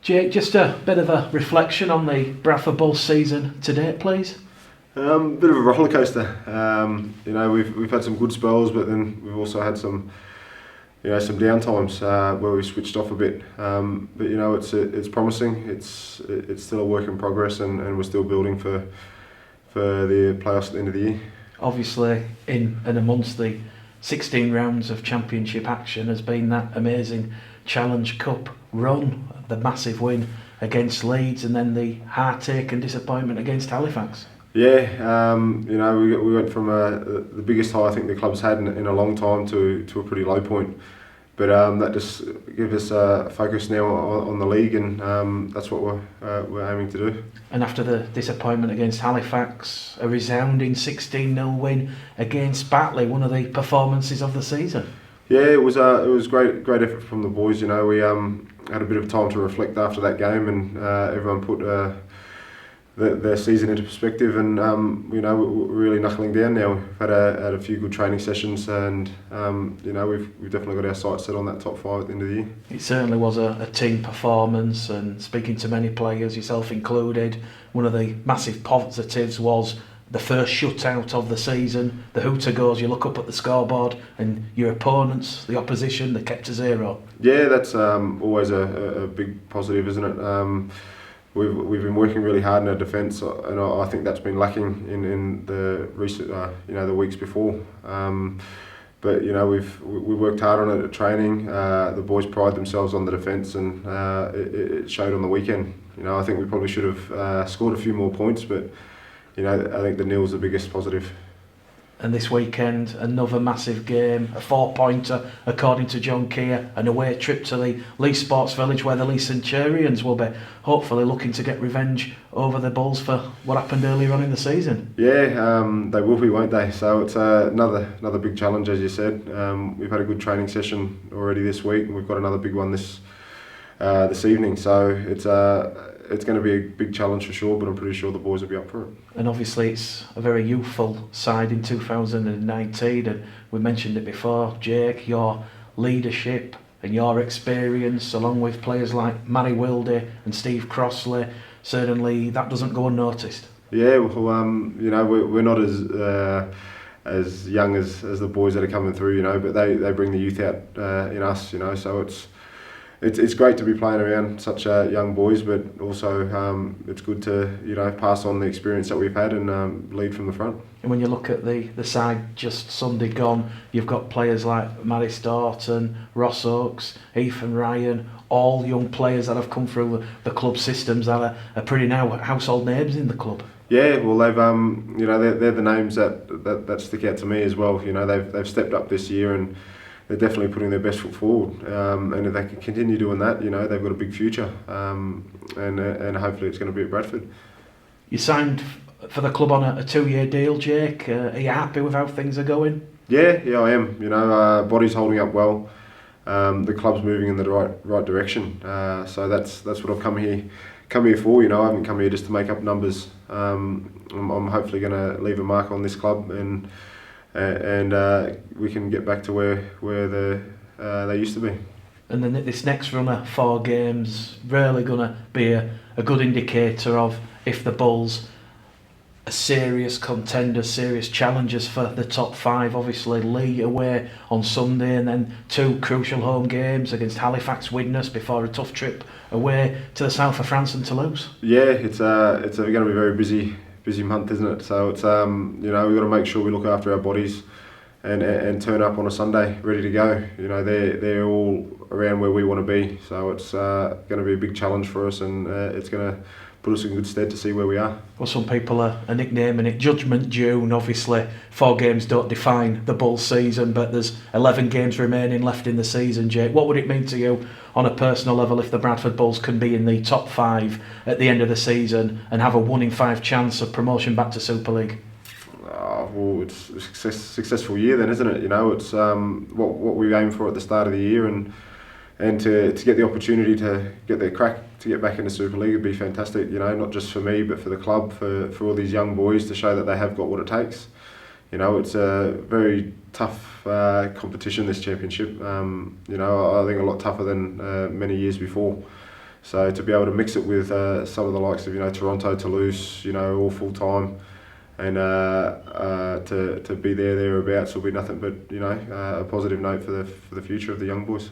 Jake, just a bit of a reflection on the Bradford Bulls season to date, please. Bit of a roller coaster. We've had some good spells, but then we've also had some down times where we switched off a bit. It's promising. It's still a work in progress, and we're still building for the playoffs at the end of the year. Obviously, in and amongst the 16 rounds of championship action has been that amazing Challenge Cup run, the massive win against Leeds, and then the heartache and disappointment against Halifax. Yeah, we went from the biggest high I think the club's had in a long time to a pretty low point. But that just gives us focus now on the league, and that's what we're aiming to do. And after the disappointment against Halifax, a resounding 16-0 win against Batley, one of the performances of the season. Yeah, it was great effort from the boys. We had a bit of time to reflect after that game, and everyone put their season into perspective, and we're really knuckling down now. We've had a few good training sessions, and we've definitely got our sights set on that top 5 at the end of the year. It certainly was a team performance, and speaking to many players, yourself included, one of the massive positives was the first shutout of the season. The hooter goes, you look up at the scoreboard, and your opponents, the opposition, they kept to 0. Yeah, that's always a big positive, isn't it? We've been working really hard in our defence, and I think that's been lacking in the recent the weeks before. But we worked hard on it at training. The boys pride themselves on the defence, and it showed on the weekend. I think we probably should have scored a few more points, but I think the nil's the biggest positive. And this weekend, another massive game, a 4-pointer, according to John Keir, an away trip to the Leeds Sports Village where the Leeds Centurions will be hopefully looking to get revenge over the Bulls for what happened earlier on in the season. Yeah, they will be, won't they? So it's another big challenge, as you said. We've had a good training session already this week, and we've got another big one this evening. So it's going to be a big challenge for sure, but I'm pretty sure the boys will be up for it. And obviously it's a very youthful side in 2019, and we mentioned it before, Jake, your leadership and your experience, along with players like Matty Wilde and Steve Crossley, certainly that doesn't go unnoticed. Yeah, well, we're not as young as the boys that are coming through, but they bring the youth out in us, so it's great to be playing around such young boys, but also it's good to pass on the experience that we've had and lead from the front. And when you look at the side just Sunday gone, you've got players like Matty Staunton, Ross Oakes, Ethan Ryan, all young players that have come through the club systems that are pretty now household names in the club. Yeah, well, they've they're the names that stick out to me as well. They've stepped up this year, and they're definitely putting their best foot forward, and if they can continue doing that, they've got a big future, and hopefully it's going to be at Bradford. You signed for the club on a 2-year deal, Jake. Are you happy with how things are going? Yeah, I am. Body's holding up well. The club's moving in the right direction. So that's what I've come here for. I haven't come here just to make up numbers. I'm hopefully going to leave a mark on this club, and we can get back to where they used to be. And then this next run of 4 games really going to be a good indicator of if the Bulls are serious contenders, serious challengers for the top 5. Obviously Lee away on Sunday, and then 2 crucial home games against Halifax, Widnes, before a tough trip away to the south of France and Toulouse. Yeah, it's going to be a very busy month, isn't it? So it's we've got to make sure we look after our bodies and turn up on a Sunday ready to go. They're all around where we want to be. So it's going to be a big challenge for us, and it's going to put us in good stead to see where we are. Well, some people are nicknaming it Judgment June. Obviously 4 games don't define the Bulls season, but there's 11 games remaining left in the season. Jake, what would it mean to you on a personal level if the Bradford Bulls can be in the top 5 at the end of the season and have a 1 in 5 chance of promotion back to Super League? Well, it's a successful year then, isn't it? It's what we aim for at the start of the year, and to get the opportunity to get their crack to get back into Super League would be fantastic. Not just for me, but for the club, for all these young boys, to show that they have got what it takes. It's a very tough competition, this championship. I think a lot tougher than many years before. So to be able to mix it with some of the likes of Toronto, Toulouse, all full time, and to be thereabouts will be nothing but a positive note for the future of the young boys.